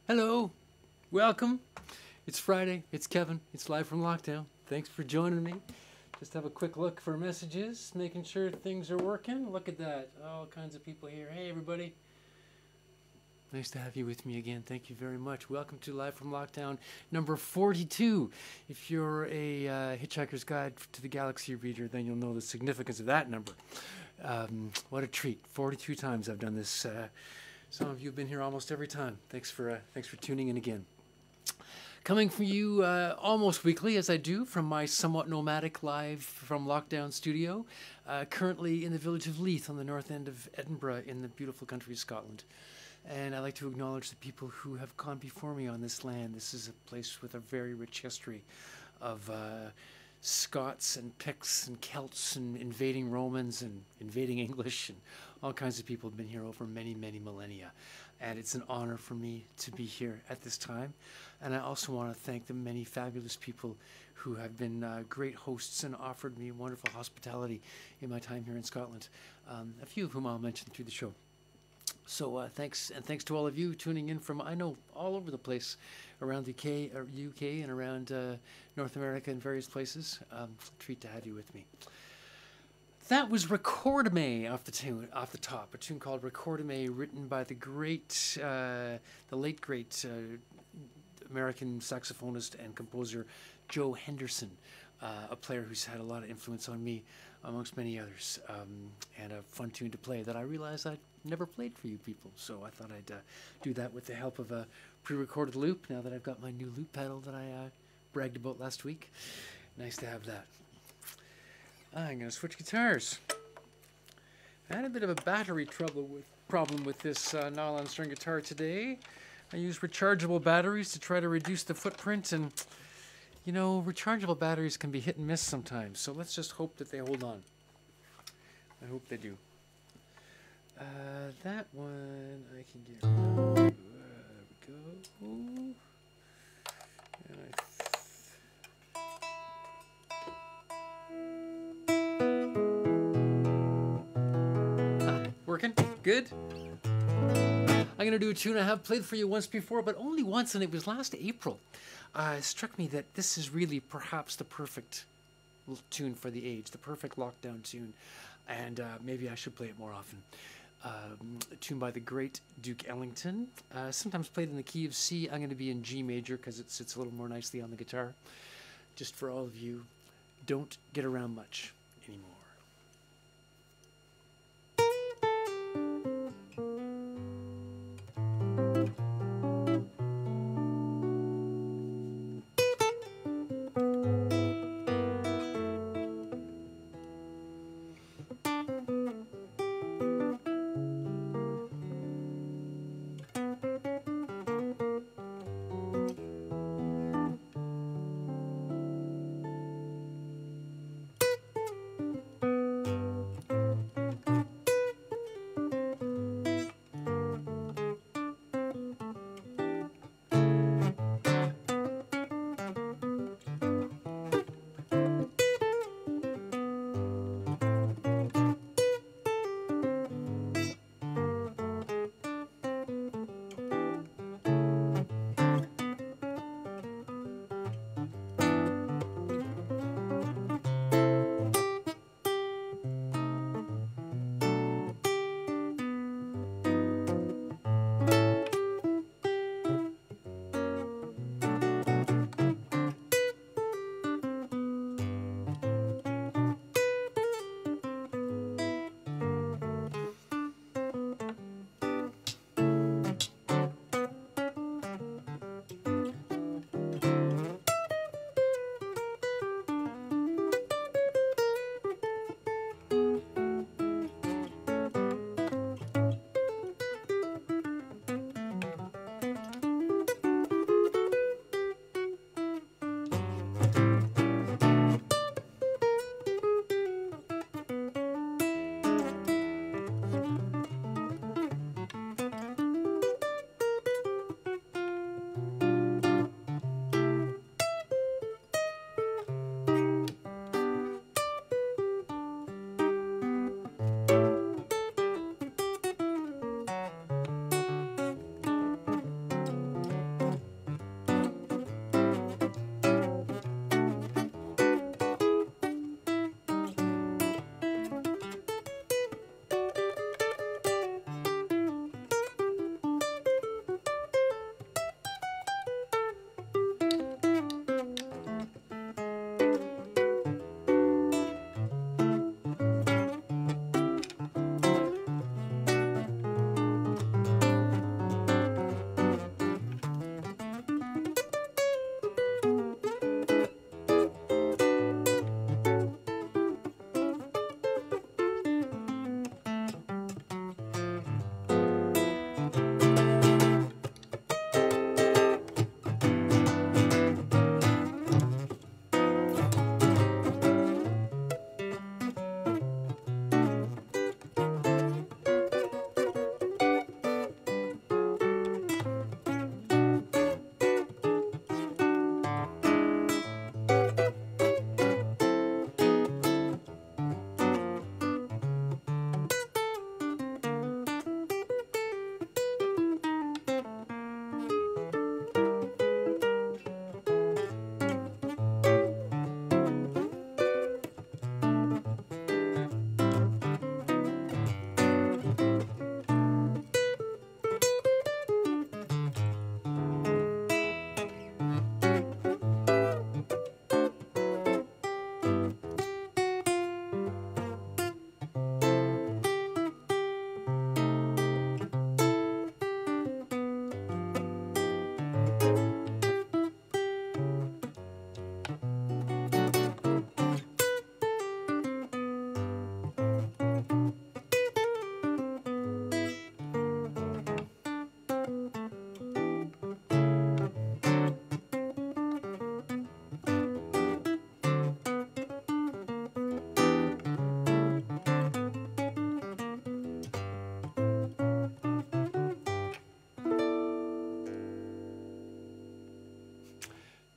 Hello, welcome. It's Friday, it's Kevin, it's live from lockdown. Thanks for joining me. Just have a quick look for messages, making sure things are working. Look at that, all kinds of people here. Hey everybody. Nice to have you with me again. Thank you very much. Welcome to Live from Lockdown number 42. If you're a Hitchhiker's Guide to the Galaxy reader, then you'll know the significance of that number. What a treat. 42 times I've done this. Some of you have been here almost every time. Thanks for tuning in again. Coming from you almost weekly, as I do, from my somewhat nomadic live from lockdown studio, currently in the village of Leith on the north end of Edinburgh in the beautiful country of Scotland. And I'd like to acknowledge the people who have gone before me on this land. This is a place with a very rich history of Scots and Picts and Celts and invading Romans and invading English, and all kinds of people have been here over many, many millennia. And it's an honor for me to be here at this time. And I also want to thank the many fabulous people who have been great hosts and offered me wonderful hospitality in my time here in Scotland, a few of whom I'll mention through the show. So thanks to all of you tuning in from, I know, all over the place around the UK and around North America and various places. Treat to have you with me. That was Record Me off the top, a tune called Record Me, written by the late great American saxophonist and composer Joe Henderson, a player who's had a lot of influence on me, amongst many others, and a fun tune to play that I realized I'd never played for you people, so I thought I'd do that with the help of a pre-recorded loop, now that I've got my new loop pedal that I bragged about last week. Nice to have that. I'm going to switch guitars. I had a bit of a battery problem with this nylon string guitar today. I used rechargeable batteries to try to reduce the footprint, and you know, rechargeable batteries can be hit and miss sometimes, so let's just hope that they hold on. I hope they do. That one I can get. There we go. And working? Good? I'm going to do a tune I have played for you once before, but only once, and it was last April. It struck me that this is really perhaps the perfect tune for the age, the perfect lockdown tune, and maybe I should play it more often. A tune by the great Duke Ellington, sometimes played in the key of C. I'm going to be in G major because it sits a little more nicely on the guitar. Just for all of you, don't get around much anymore.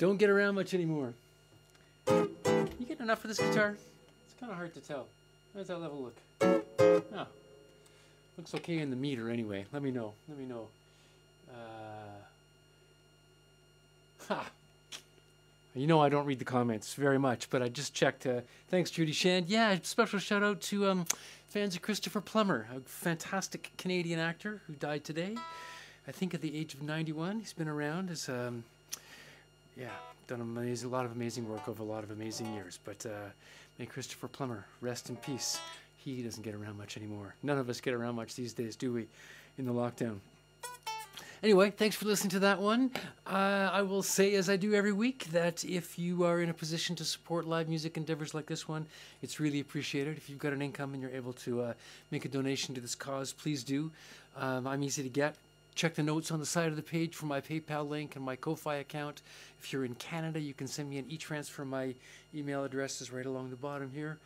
Don't get around much anymore. You get enough of this guitar? It's kind of hard to tell. How does that level look? Oh, looks okay in the meter anyway. Let me know. Let me know. Ha! You know I don't read the comments very much, but I just checked. Thanks, Judy Shand. Yeah, special shout out to fans of Christopher Plummer, a fantastic Canadian actor who died today. I think at the age of 91. He's been around. Has done a lot of amazing work over a lot of amazing years. But may Christopher Plummer rest in peace. He doesn't get around much anymore. None of us get around much these days, do we? In the lockdown. Anyway, thanks for listening to that one. I will say, as I do every week, that if you are in a position to support live music endeavors like this one, it's really appreciated. If you've got an income and you're able to make a donation to this cause, please do. I'm easy to get. Check the notes on the side of the page for my PayPal link and my Ko-Fi account. If you're in Canada, you can send me an e-transfer. My email address is right along the bottom here.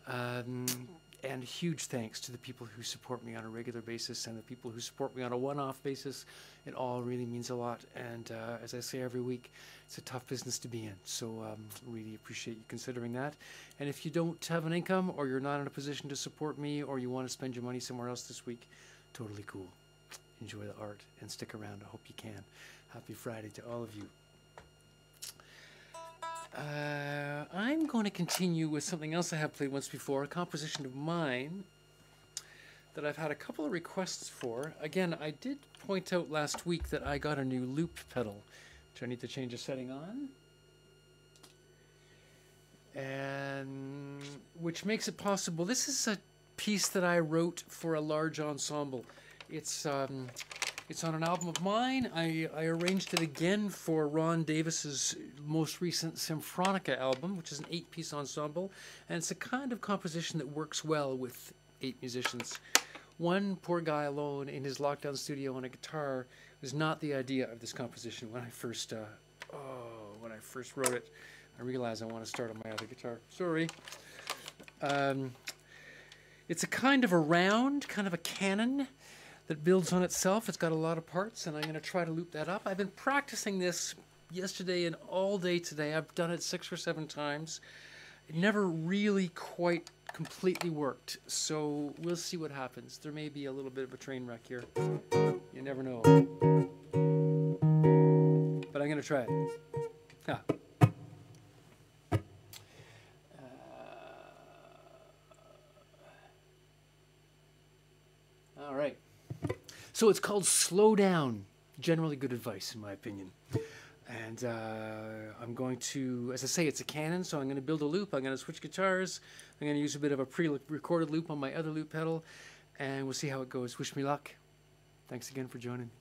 And huge thanks to the people who support me on a regular basis and the people who support me on a one-off basis. It all really means a lot. And as I say every week, it's a tough business to be in. So really appreciate you considering that. And if you don't have an income, or you're not in a position to support me, or you want to spend your money somewhere else this week, totally cool. Enjoy the art and stick around. I hope you can. Happy Friday to all of you. I'm going to continue with something else I have played once before, a composition of mine that I've had a couple of requests for. Again, I did point out last week that I got a new loop pedal, which I need to change a setting on, and which makes it possible. This is a piece that I wrote for a large ensemble. It's on an album of mine. I arranged it again for Ron Davis's most recent Symphonica album, which is an 8-piece ensemble, and it's a kind of composition that works well with 8 musicians. One poor guy alone in his lockdown studio on a guitar was not the idea of this composition. When I first wrote it, I realized I want to start on my other guitar. Sorry. It's a kind of a round, kind of a canon that builds on itself. It's got a lot of parts, and I'm going to try to loop that up. I've been practicing this yesterday and all day today. I've done it 6 or 7 times. It never really quite completely worked, so we'll see what happens. There may be a little bit of a train wreck here. You never know. But I'm going to try it. Ah. All right. So it's called Slow Down. Generally good advice, in my opinion. And I'm going to, as I say, it's a canon, so I'm going to build a loop. I'm going to switch guitars. I'm going to use a bit of a pre-recorded loop on my other loop pedal, and we'll see how it goes. Wish me luck. Thanks again for joining.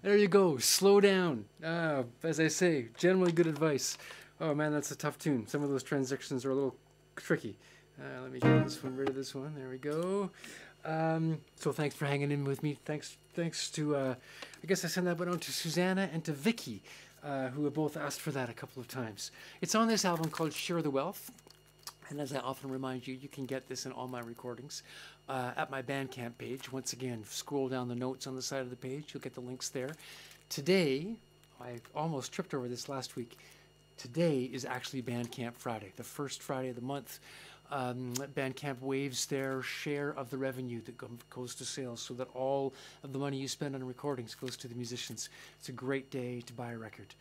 There you go. Slow down. As I say, generally good advice. Oh man, that's a tough tune. Some of those transitions are a little tricky. Let me get this one, rid of this one. There we go. So thanks for hanging in with me. Thanks to, I guess I sent that one out to Susanna and to Vicky, who have both asked for that a couple of times. It's on this album called Share the Wealth. And as I often remind you, you can get this in all my recordings at my Bandcamp page. Once again, scroll down the notes on the side of the page. You'll get the links there. Today, I almost tripped over this last week. Today is actually Bandcamp Friday, the first Friday of the month. Bandcamp waives their share of the revenue that goes to sales, so that all of the money you spend on recordings goes to the musicians. It's a great day to buy a record.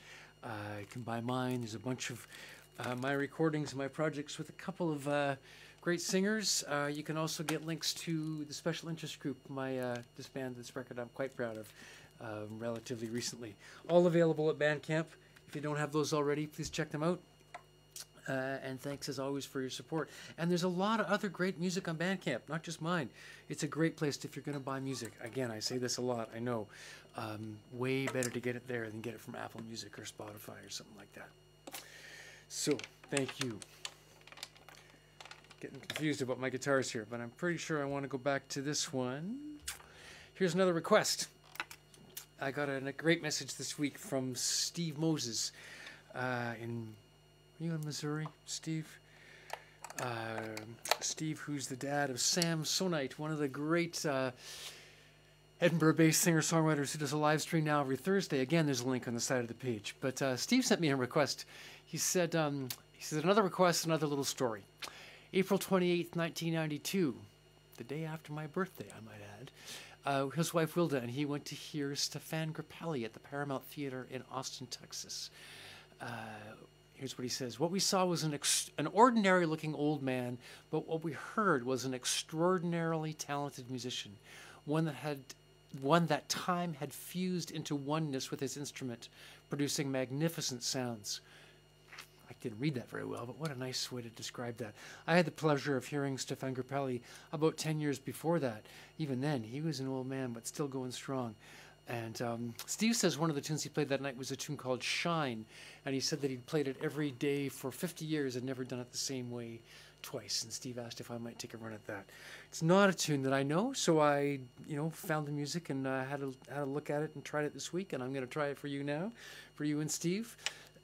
You can buy mine. There's a bunch of my recordings and my projects with a couple of great singers. You can also get links to the Special Interest Group, this band, this record I'm quite proud of, relatively recently. All available at Bandcamp. If you don't have those already, please check them out. And thanks as always for your support. And there's a lot of other great music on Bandcamp, not just mine. It's a great place if you're going to buy music. Again, I say this a lot, I know. Way better to get it there than get it from Apple Music or Spotify or something like that. So, thank you. Getting confused about my guitars here, but I'm pretty sure I want to go back to this one. Here's another request. I got a great message this week from Steve Moses are you in Missouri, Steve? Steve, who's the dad of Sam Sonite, one of the great Edinburgh-based singer-songwriters who does a live stream now every Thursday. Again, there's a link on the side of the page. But Steve sent me a request. He said, another request, another little story. April 28th, 1992, the day after my birthday, I might add, his wife Wilda and he went to hear Stefan Grappelli at the Paramount Theater in Austin, Texas. Here's what he says. What we saw was an ordinary-looking old man, but what we heard was an extraordinarily talented musician, one that time had fused into oneness with his instrument, producing magnificent sounds. I didn't read that very well, but what a nice way to describe that. I had the pleasure of hearing Stefan Grappelli about 10 years before that. Even then, he was an old man, but still going strong. And Steve says one of the tunes he played that night was a tune called Shine, and he said that he'd played it every day for 50 years and never done it the same way twice. And Steve asked if I might take a run at that. It's not a tune that I know, so I, found the music and had a look at it and tried it this week, and I'm going to try it for you now, for you and Steve.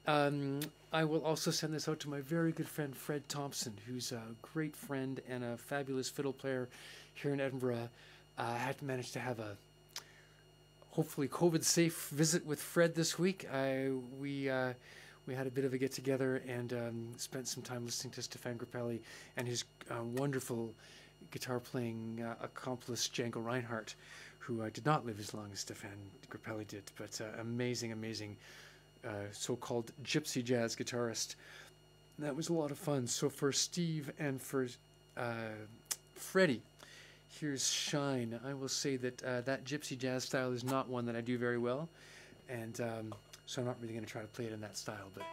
I will also send this out to my very good friend Fred Thompson, who's a great friend and a fabulous fiddle player here in Edinburgh. I had managed to have a hopefully COVID-safe visit with Fred this week. We had a bit of a get-together and spent some time listening to Stefan Grappelli and his wonderful guitar-playing accomplice Django Reinhardt, who did not live as long as Stefan Grappelli did, but amazing so-called gypsy jazz guitarist. That was a lot of fun. So for Steve and for Freddie, here's Shine. I will say that that gypsy jazz style is not one that I do very well, and so I'm not really going to try to play it in that style, but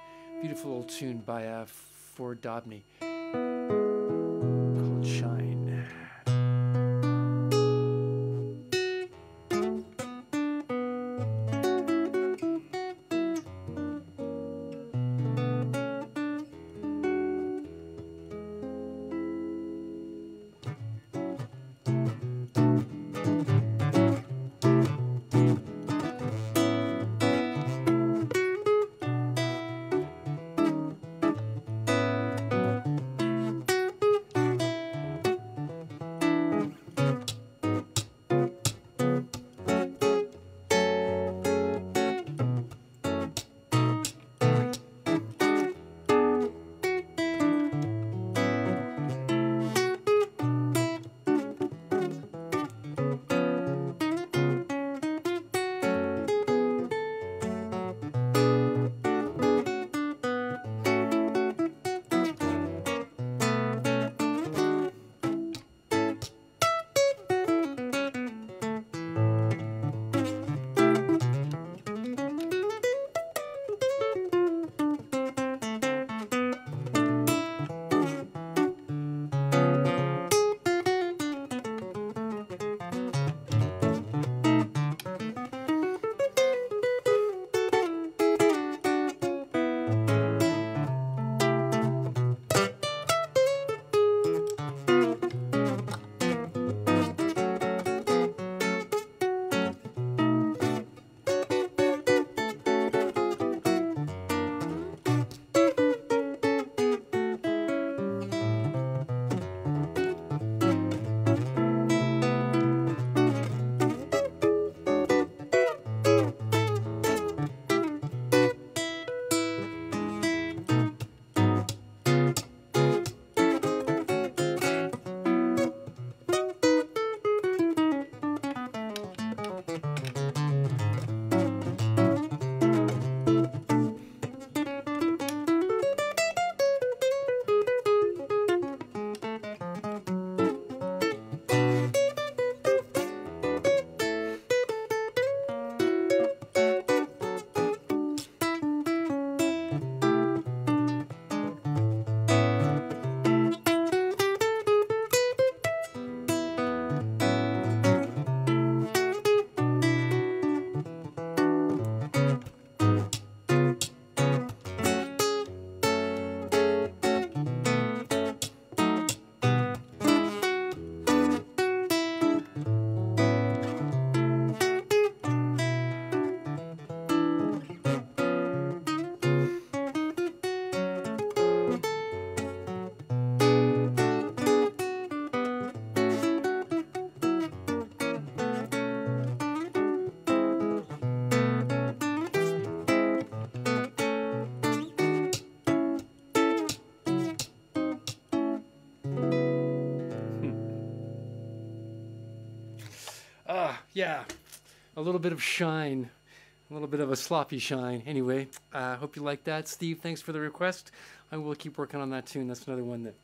beautiful old tune by Ford Dobney called Shine. Yeah, a little bit of shine. A little bit of a sloppy shine. Anyway, hope you like that. Steve, thanks for the request. I will keep working on that tune. That's another one that,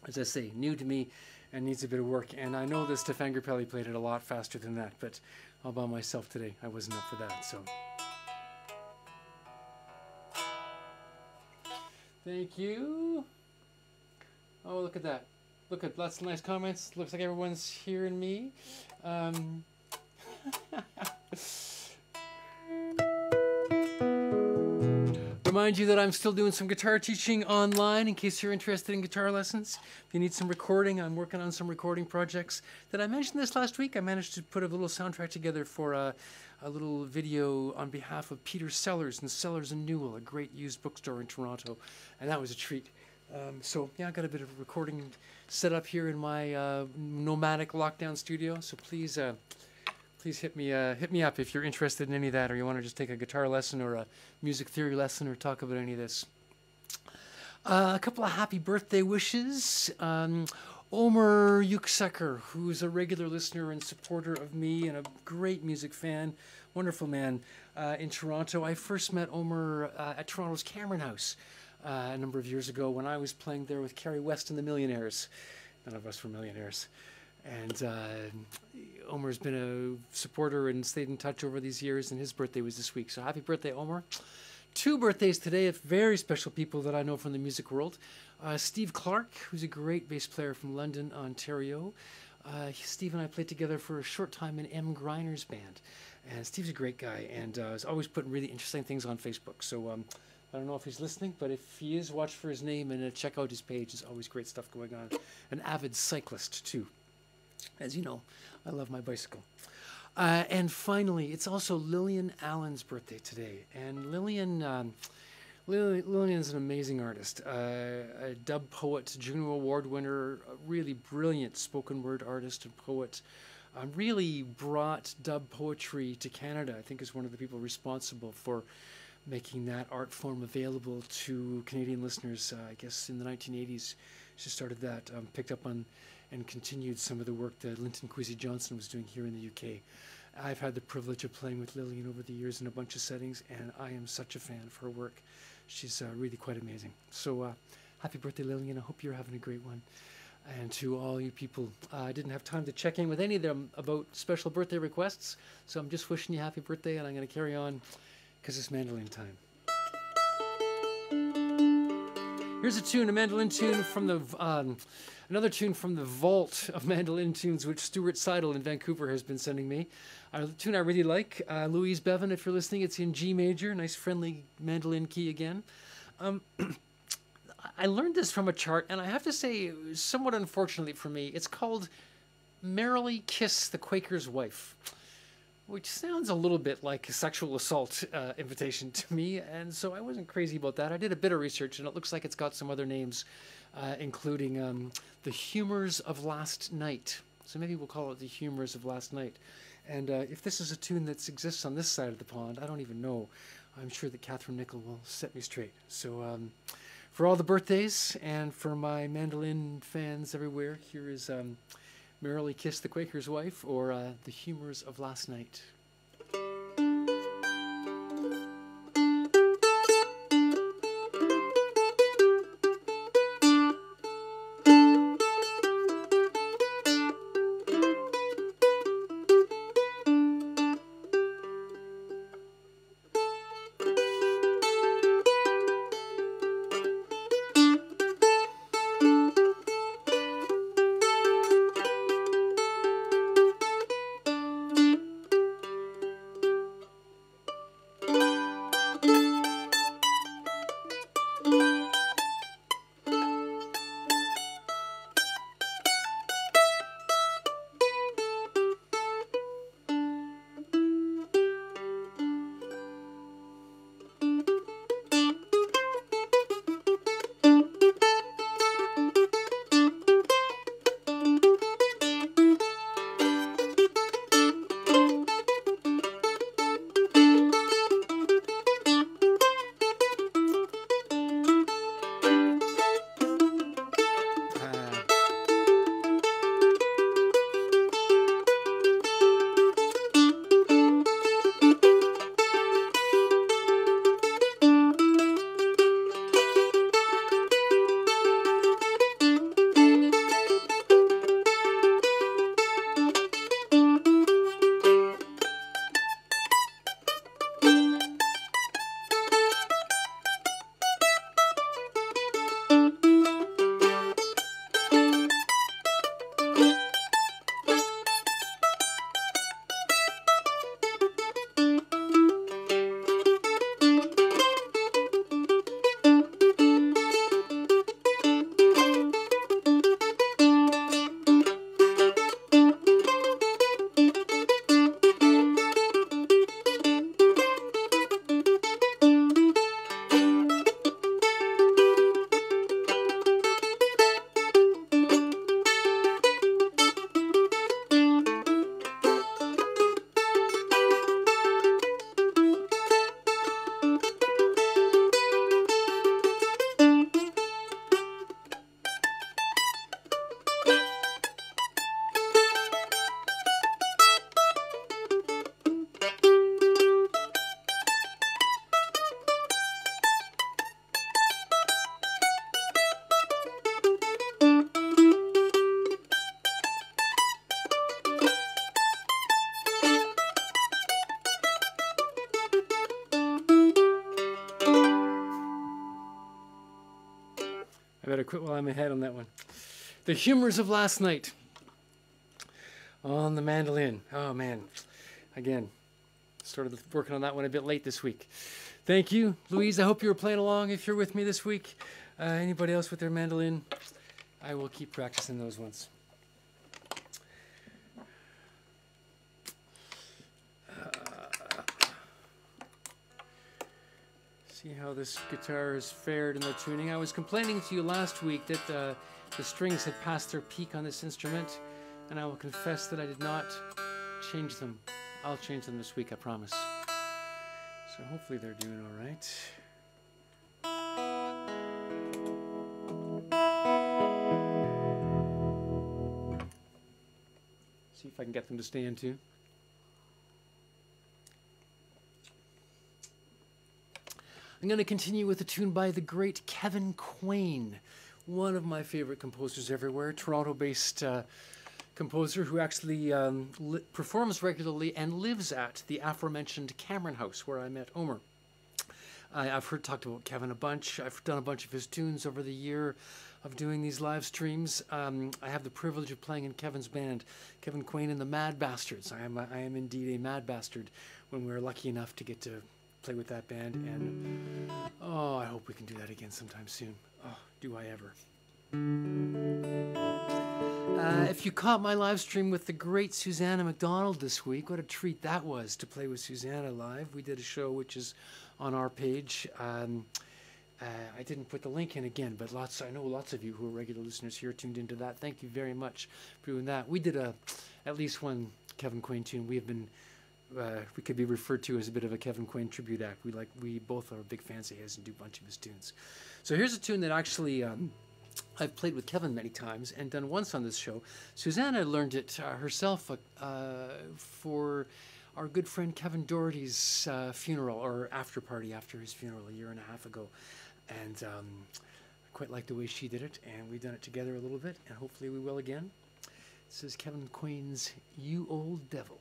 as I say, new to me and needs a bit of work. And I know that Stefan Grappelli played it a lot faster than that, but all by myself today. I wasn't up for that, so. Thank you. Oh, look at that. Look at lots of nice comments. Looks like everyone's hearing me. Remind you that I'm still doing some guitar teaching online in case you're interested in guitar lessons. If you need some recording, I'm working on some recording projects. Did I mention this last week? I managed to put a little soundtrack together for a little video on behalf of Peter Sellers and Sellers and Newell, a great used bookstore in Toronto, and that was a treat. So yeah, I got a bit of recording set up here in my nomadic lockdown studio. So please hit me up if you're interested in any of that, or you want to just take a guitar lesson or a music theory lesson or talk about any of this. A couple of happy birthday wishes. Omer Yukseker, who's a regular listener and supporter of me and a great music fan, wonderful man, in Toronto. I first met Omer at Toronto's Cameron House a number of years ago when I was playing there with Carrie West and the Millionaires. None of us were millionaires. And Omer's been a supporter and stayed in touch over these years, and his birthday was this week. So happy birthday, Omer. 2 birthdays today of very special people that I know from the music world. Steve Clark, who's a great bass player from London, Ontario. Steve and I played together for a short time in M. Griner's band. And Steve's a great guy and is always putting really interesting things on Facebook. So I don't know if he's listening, but if he is, watch for his name and check out his page. There's always great stuff going on. An avid cyclist, too. As you know, I love my bicycle. And finally, it's also Lillian Allen's birthday today. And Lillian's an amazing artist. A dub poet, Juno Award winner, a really brilliant spoken word artist and poet. Really brought dub poetry to Canada. I think is one of the people responsible for making that art form available to Canadian listeners. I guess in the 1980s, she started that, picked up on and continued some of the work that Linton Kwesi Johnson was doing here in the UK. I've had the privilege of playing with Lillian over the years in a bunch of settings, and I am such a fan of her work. She's really quite amazing. So happy birthday, Lillian. I hope you're having a great one. And to all you people, I didn't have time to check in with any of them about special birthday requests, so I'm just wishing you happy birthday, and I'm going to carry on because it's mandolin time. Here's a tune, a mandolin tune from the, another tune from the vault of mandolin tunes, which Stuart Seidel in Vancouver has been sending me. A tune I really like, Louise Bevan, if you're listening, it's in G major, nice friendly mandolin key again. I learned this from a chart, and I have to say, somewhat unfortunately for me, it's called Merrily Kiss the Quaker's Wife, which sounds a little bit like a sexual assault invitation to me, and so I wasn't crazy about that. I did a bit of research, and it looks like it's got some other names, including The Humours of Last Night. So maybe we'll call it The Humours of Last Night. And if this is a tune that exists on this side of the pond, I don't even know. I'm sure that Catherine Nichol will set me straight. So for all the birthdays, and for my mandolin fans everywhere, here is Merrily Kiss the Quaker's Wife, or The Humours of Last Night. better quit while I'm ahead on that one. The humors of last night on the mandolin. Oh man, again, started working on that one a bit late this week. Thank you, Louise. I hope you were playing along if you're with me this week. Anybody else with their mandolin? I will keep practicing those ones. See how this guitar has fared in the tuning. I was complaining to you last week that the strings had passed their peak on this instrument, and I will confess that I did not change them. I'll change them this week, I promise. So hopefully they're doing all right. See if I can get them to stay in tune. I'm going to continue with a tune by the great Kevin Quain, one of my favorite composers everywhere, Toronto-based composer who actually performs regularly and lives at the aforementioned Cameron House where I met Omer. I've talked about Kevin a bunch. I've done a bunch of his tunes over the year of doing these live streams. I have the privilege of playing in Kevin's band, Kevin Quain and the Mad Bastards. I am indeed a mad bastard when we're lucky enough to get to play with that band, and oh, I hope we can do that again sometime soon. Oh, do I ever. If you caught my live stream with the great Susanna McDonald this week, what a treat that was to play with Susanna live. We did a show which is on our page. I didn't put the link in again, but I know lots of you who are regular listeners here tuned into that. Thank you very much for doing that. We did at least one Kevin Quain tune. We could be referred to as a bit of a Kevin Quain tribute act. We both are big fans of his and do a bunch of his tunes. So here's a tune that actually I've played with Kevin many times and done once on this show. Susanna learned it herself for our good friend Kevin Doherty's funeral, or after party after his funeral a year and a half ago. And I quite like the way she did it, and we've done it together a little bit, and hopefully we will again. This is Kevin Quain's You Old Devil.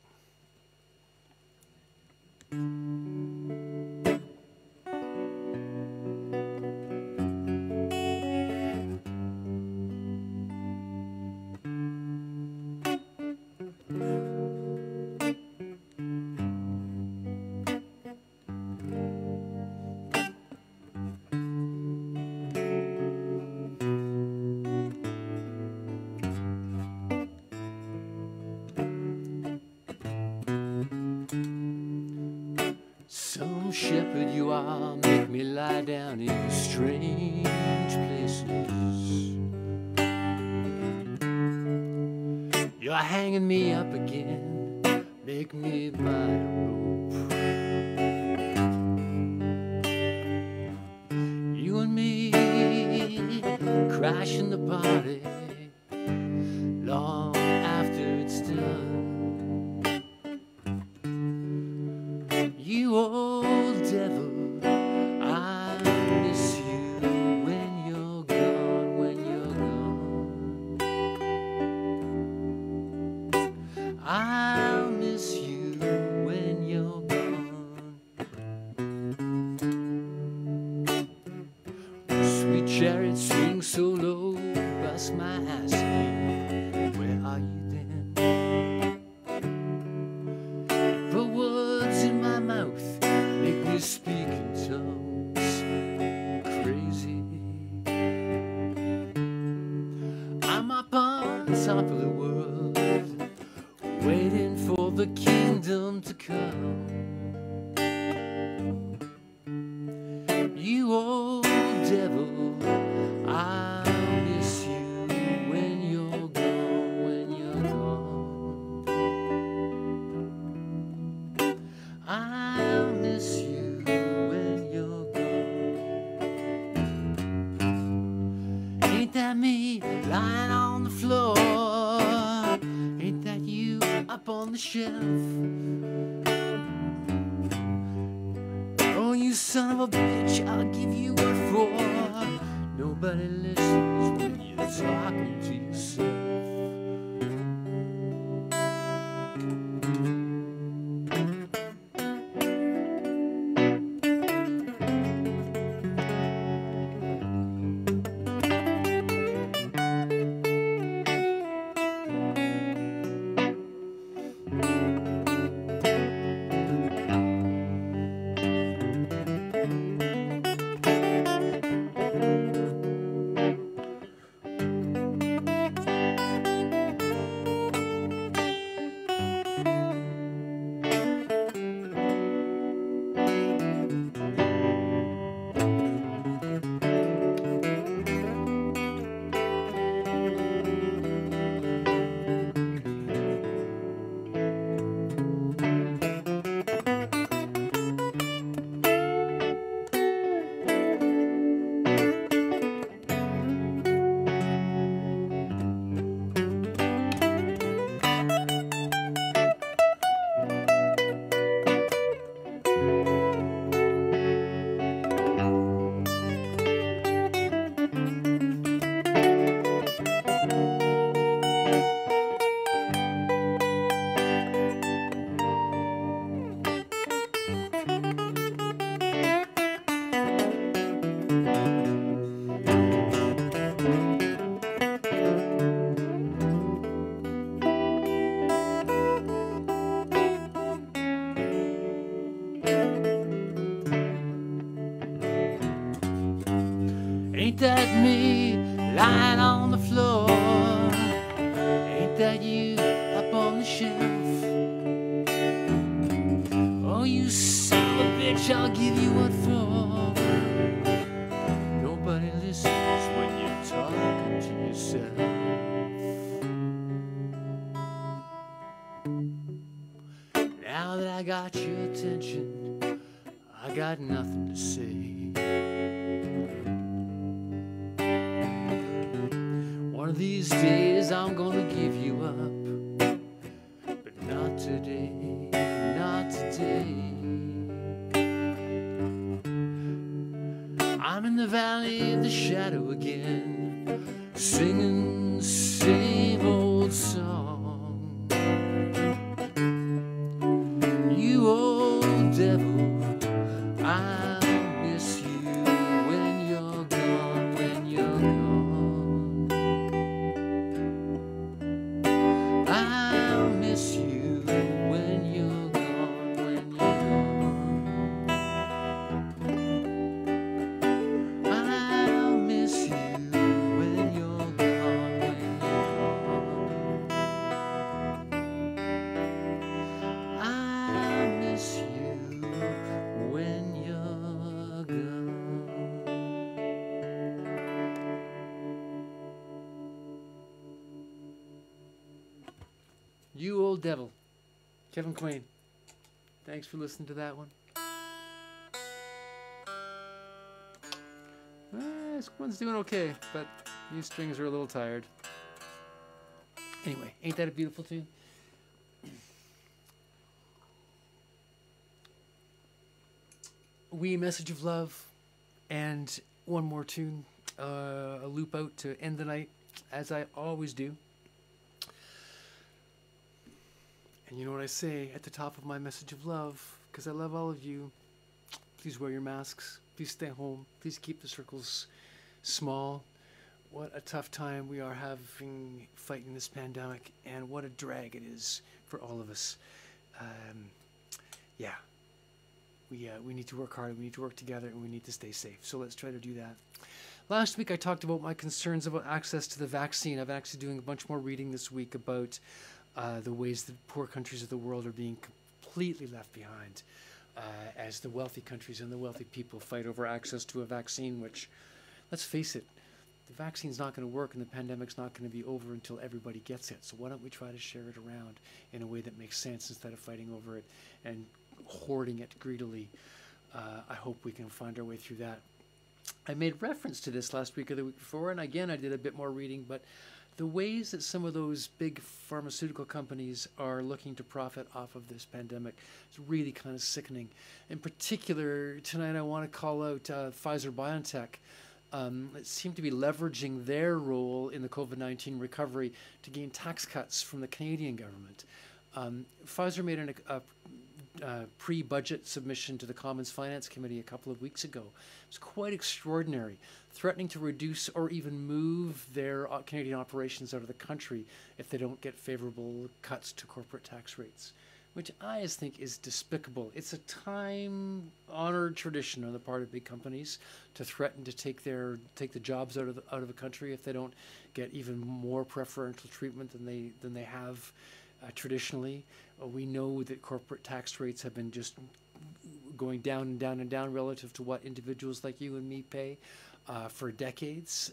Shepherd you are, make me lie down in strange places. You're hanging me up again, make me my rope. You and me crashing the party long after it's done. You old devil, I miss you when you're gone, when you're gone. I'll miss you when you're gone. Sweet chariot swing so low, bust my ass again. Where are you then? Put words in my mouth, make me speak in tongues, crazy. I'm up on top of the world, waiting for the kingdom to come. You old devil, I'll miss you when you're gone, when you're gone. I'll miss you when you're gone. Ain't that me lying on the floor? Ain't that you up on the shelf? Oh, you son of a bitch, I'll give you what for. Nobody listens when you're talking to yourself. that me lying on the floor? Ain't that you up on the shelf? Oh, you son of a bitch, I'll give you what for. Nobody listens when you're talking to yourself. Now that I got your attention, I got nothing to say. One of these days I'm gonna give you up, but not today, not today. I'm in the valley of the shadow again, singing the same old song. You old devil, I'll miss you when you're gone, when you're gone. I'll miss you when you're gone, when you're gone. I'll miss you when you're gone, when you're gone. I'll miss you when you're gone. You old devil, Kevin Quain. Thanks for listening to that one. This one's doing okay, but these strings are a little tired. Anyway, ain't that a beautiful tune? Wee message of love, and one more tune, a loop out to end the night, as I always do. And you know what I say at the top of my message of love, because I love all of you. Please wear your masks. Please stay home. Please keep the circles small. What a tough time we are having fighting this pandemic, and what a drag it is for all of us. Yeah. We need to work hard, we need to work together, and we need to stay safe. So let's try to do that. Last week I talked about my concerns about access to the vaccine. I'm actually doing a bunch more reading this week about the ways that poor countries of the world are being completely left behind as the wealthy countries and the wealthy people fight over access to a vaccine, which, let's face it, the vaccine's not going to work and the pandemic's not going to be over until everybody gets it. So why don't we try to share it around in a way that makes sense instead of fighting over it and hoarding it greedily. I hope we can find our way through that. I made reference to this last week or the week before, and again I did a bit more reading, but the ways that some of those big pharmaceutical companies are looking to profit off of this pandemic is really kind of sickening. In particular, tonight I want to call out Pfizer-BioNTech. It seemed to be leveraging their role in the COVID-19 recovery to gain tax cuts from the Canadian government. Pfizer made a pre-budget submission to the Commons Finance Committee a couple of weeks ago. It was quite extraordinary, threatening to reduce or even move their Canadian operations out of the country if they don't get favorable cuts to corporate tax rates, which I think is despicable. It's a time-honored tradition on the part of big companies to threaten to take the jobs out of the country if they don't get even more preferential treatment than they have traditionally. We know that corporate tax rates have been just going down and down and down relative to what individuals like you and me pay for decades.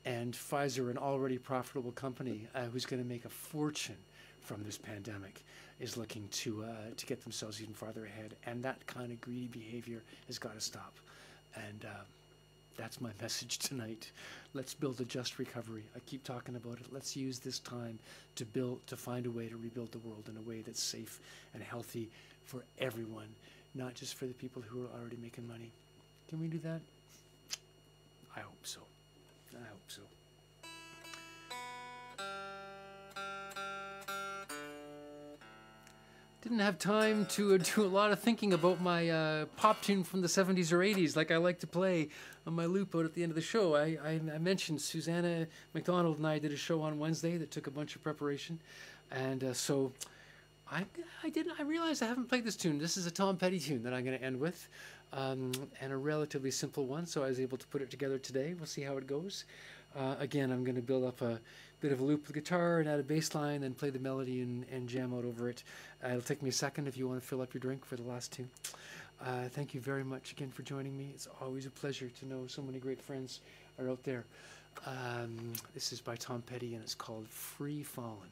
And Pfizer, an already profitable company who's going to make a fortune from this pandemic, is looking to get themselves even farther ahead. And that kind of greedy behavior has got to stop. And that's my message tonight. Let's build a just recovery. I keep talking about it. Let's use this time to find a way to rebuild the world in a way that's safe and healthy for everyone, not just for the people who are already making money. Can we do that? I hope so. I hope so. Didn't have time to do a lot of thinking about my pop tune from the 70s or 80s like I like to play on my loop out at the end of the show. I mentioned Susanna McDonald and I did a show on Wednesday that took a bunch of preparation. And so I realized I haven't played this tune. This is a Tom Petty tune that I'm going to end with, and a relatively simple one, so I was able to put it together today. We'll see how it goes. Again, I'm going to build up a bit of a loop with the guitar and add a bass line, then play the melody and jam out over it. It'll take me a second if you want to fill up your drink for the last two. Thank you very much again for joining me. It's always a pleasure to know so many great friends are out there. This is by Tom Petty, and it's called Free Fallin'.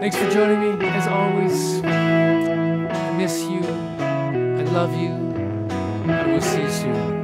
Thanks for joining me. As always, I miss you. I love you. I will see you soon.